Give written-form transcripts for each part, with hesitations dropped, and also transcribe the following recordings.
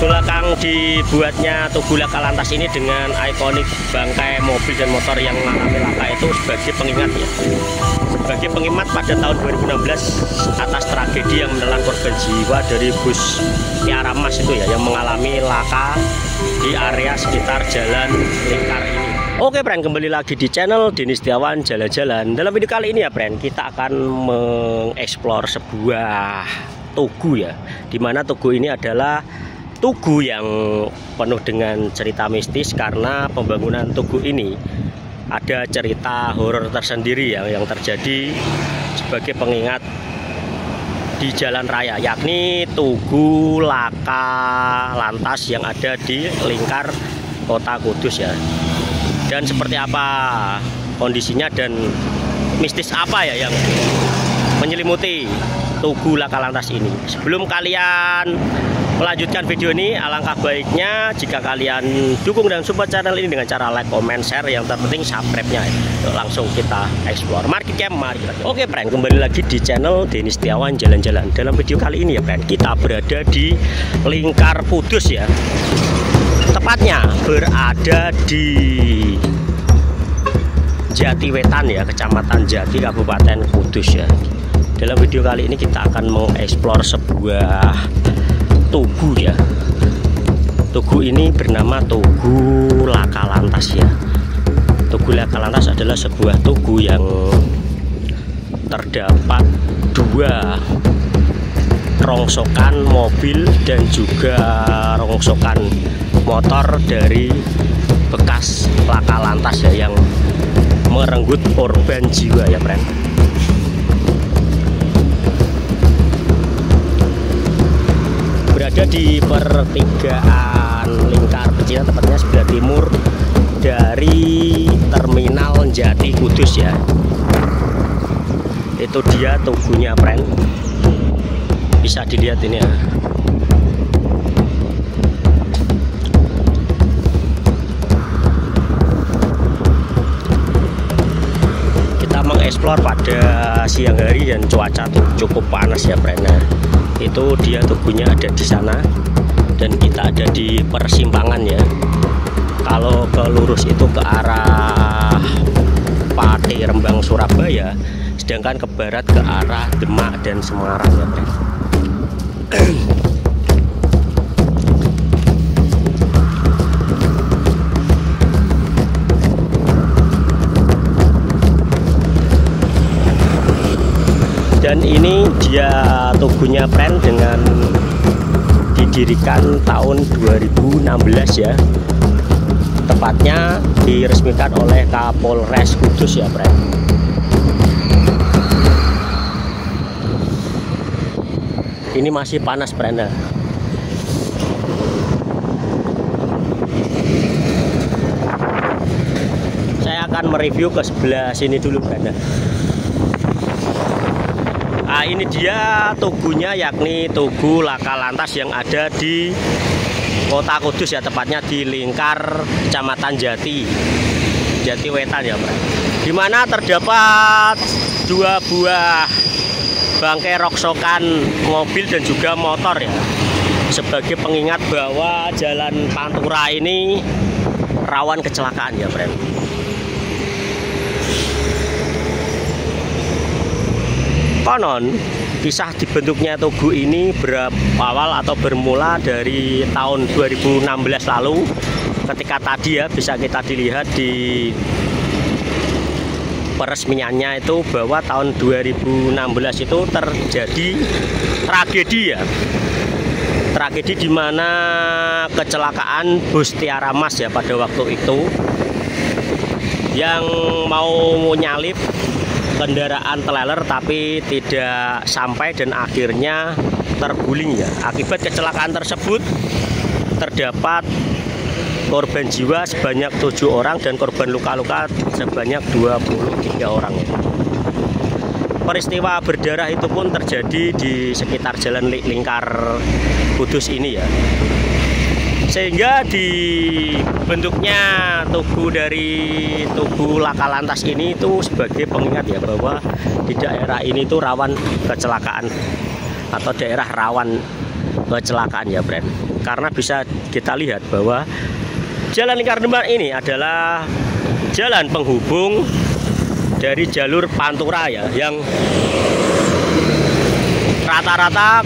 belakang dibuatnya Tugu Laka Lantas ini dengan ikonik bangkai mobil dan motor yang mengalami laka itu sebagai pengingat ya. Sebagai pengingat pada tahun 2016 atas tragedi yang menelan korban jiwa dari bus Tiara Mas itu ya, yang mengalami laka di area sekitar Jalan Lingkar ini. Oke friend, kembali lagi di channel Denny Setiawan Jalan-Jalan. Dalam video kali ini ya friend, kita akan mengeksplor sebuah tugu ya, dimana tugu ini adalah tugu yang penuh dengan cerita mistis karena pembangunan tugu ini ada cerita horor tersendiri ya, yang terjadi sebagai pengingat di jalan raya, yakni Tugu Laka Lantas yang ada di Lingkar Kota Kudus ya. Dan seperti apa kondisinya dan mistis apa ya yang menyelimuti Tugu Laka Lantas ini. Sebelum kalian melanjutkan video ini, alangkah baiknya jika kalian dukung dan support channel ini dengan cara like, comment, share, yang terpenting subscribe-nya. Langsung kita explore. Mari kita Oke friend, kembali lagi di channel Denny Setiawan Jalan-Jalan. Dalam video kali ini ya friend, kita berada di Lingkar Kudus ya. Tepatnya berada di Jatiwetan ya, Kecamatan Jati, Kabupaten Kudus ya. Dalam video kali ini kita akan mengeksplor sebuah tugu ya. Tugu ini bernama Tugu Laka Lantas ya. Tugu Laka Lantas adalah sebuah tugu yang terdapat dua rongsokan mobil dan juga rongsokan motor dari bekas laka lantas ya, yang merenggut korban jiwa ya friend. Berada di pertigaan Lingkar Pecinan, tepatnya sebelah timur dari Terminal Jati Kudus ya. Itu dia tugunya friend, bisa dilihat ini ya. Kita mengeksplor pada siang hari dan cuaca cukup panas ya friend. Itu dia tugunya ada di sana dan kita ada di persimpangan ya. Kalau ke lurus itu ke arah Pati Rembang Surabaya, sedangkan ke barat ke arah Demak dan Semarang ya friend. Dan ini dia tugunya friend, dengan didirikan tahun 2016 ya. Tepatnya diresmikan oleh Kapolres Kudus ya friend. Ini masih panas friend. Saya akan mereview ke sebelah sini dulu friend. Nah, ini dia tugunya, yakni Tugu Laka Lantas yang ada di Kota Kudus ya, tepatnya di Lingkar Kecamatan Jatiwetan ya Bro. Di mana terdapat dua buah bangkai rongsokan mobil dan juga motor ya, sebagai pengingat bahwa jalan Pantura ini rawan kecelakaan ya Bro. Konon kisah dibentuknya tugu ini berawal atau bermula dari tahun 2016 lalu, ketika tadi ya bisa kita dilihat di peresmiannya itu bahwa tahun 2016 itu terjadi tragedi ya. Tragedi di mana kecelakaan bus Tiara Mas ya pada waktu itu, yang mau nyalip kendaraan trailer tapi tidak sampai dan akhirnya terguling ya. Akibat kecelakaan tersebut terdapat korban jiwa sebanyak 7 orang dan korban luka-luka sebanyak 23 orang. Peristiwa berdarah itu pun terjadi di sekitar Jalan Lingkar Kudus ini ya. Sehingga dibentuknya tugu dari Tugu Laka Lantas ini itu sebagai pengingat ya, bahwa di daerah ini tuh rawan kecelakaan atau daerah rawan kecelakaan ya friend. karena bisa kita lihat bahwa Jalan Lingkar Demak ini adalah jalan penghubung dari jalur Pantura ya, yang rata-rata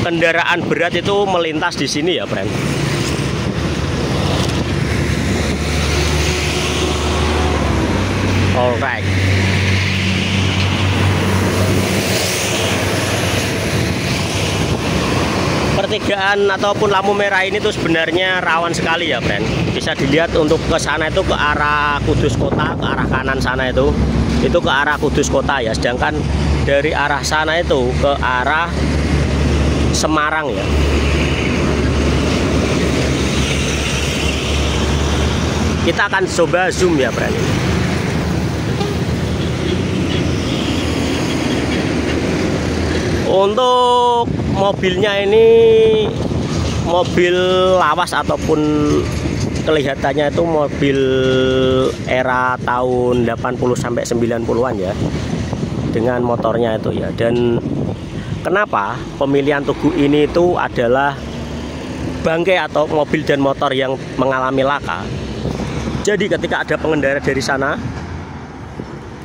kendaraan berat itu melintas di sini ya, friend. Alright. Pertigaan ataupun lampu merah ini tuh sebenarnya rawan sekali ya, friend. Bisa dilihat untuk ke sana itu ke arah Kudus Kota, ke arah kanan sana itu ke arah Kudus Kota ya. Sedangkan dari arah sana itu ke arah Semarang ya. Kita akan coba zoom ya, friend. Untuk mobilnya ini mobil lawas ataupun kelihatannya itu mobil era tahun 80 sampai 90-an ya, dengan motornya itu ya. Dan kenapa pemilihan Tugu ini itu adalah bangkai atau mobil dan motor yang mengalami laka. Jadi ketika ada pengendara dari sana,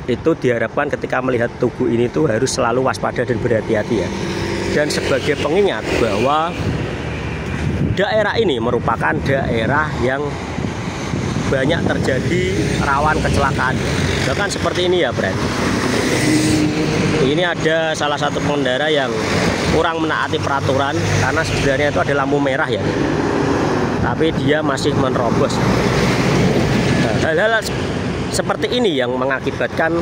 itu diharapkan ketika melihat Tugu ini tuh harus selalu waspada dan berhati-hati ya. Dan sebagai pengingat bahwa daerah ini merupakan daerah yang banyak terjadi rawan kecelakaan. Bahkan seperti ini ya, friend. Ini ada salah satu pengendara yang kurang menaati peraturan, karena sebenarnya itu ada lampu merah ya, tapi dia masih menerobos. Hal-hal seperti ini yang mengakibatkan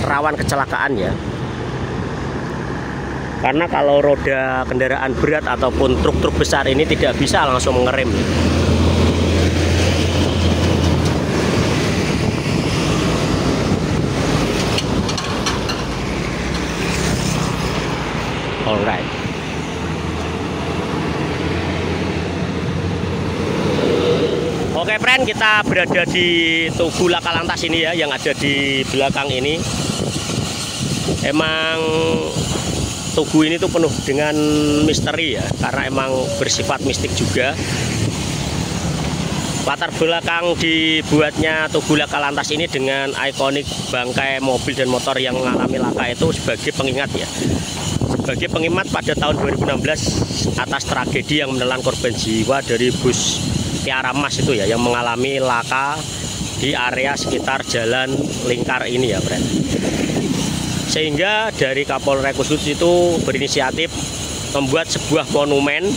rawan kecelakaan ya. Karena kalau roda kendaraan berat ataupun truk-truk besar ini tidak bisa langsung mengerem. Alright. Oke, friend, kita berada di Tugu Lakalantas ini ya, yang ada di belakang ini. Emang Tugu ini tuh penuh dengan misteri ya, karena emang bersifat mistik juga. Latar belakang dibuatnya Tugu Lakalantas ini dengan ikonik bangkai mobil dan motor yang mengalami laka itu sebagai pengingat ya. Sebagai pengingat pada tahun 2016 atas tragedi yang menelan korban jiwa dari bus Tiara Mas itu ya, yang mengalami laka di area sekitar Jalan Lingkar ini ya, friend. Sehingga dari Kapolres Kudus itu berinisiatif membuat sebuah monumen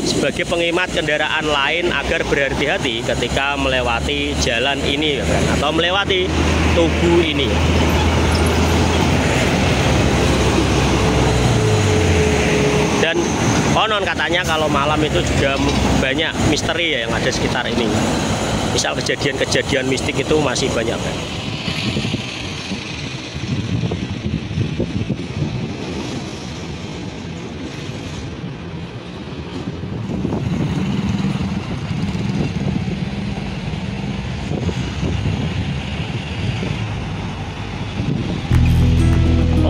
sebagai pengingat kendaraan lain agar berhati-hati ketika melewati jalan ini ya, friend, atau melewati Tugu ini. Dan konon katanya kalau malam itu juga banyak misteri ya yang ada sekitar ini. Misal kejadian-kejadian mistik itu masih banyak kan.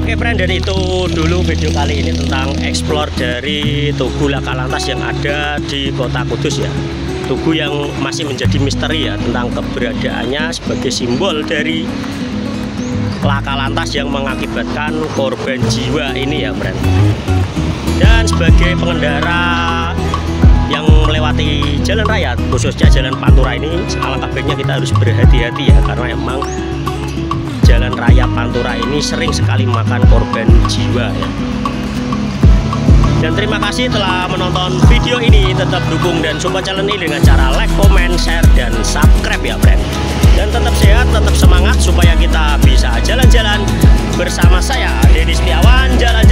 Oke, friend, dan itu dulu video kali ini tentang explore dari Tugu Lakalantas yang ada di Kota Kudus ya. Tugu yang masih menjadi misteri ya, tentang keberadaannya sebagai simbol dari lakalantas yang mengakibatkan korban jiwa ini ya, friend. Dan sebagai pengendara yang melewati jalan raya, khususnya jalan Pantura ini, alangkah baiknya kita harus berhati-hati ya, karena emang jalan raya Pantura ini sering sekali makan korban jiwa ya. Dan terima kasih telah menonton video ini. Tetap dukung dan support channel ini dengan cara like, comment, share, dan subscribe ya, friend. Dan tetap sehat, tetap semangat supaya kita bisa jalan-jalan bersama saya, Deddy Setiawan, jalan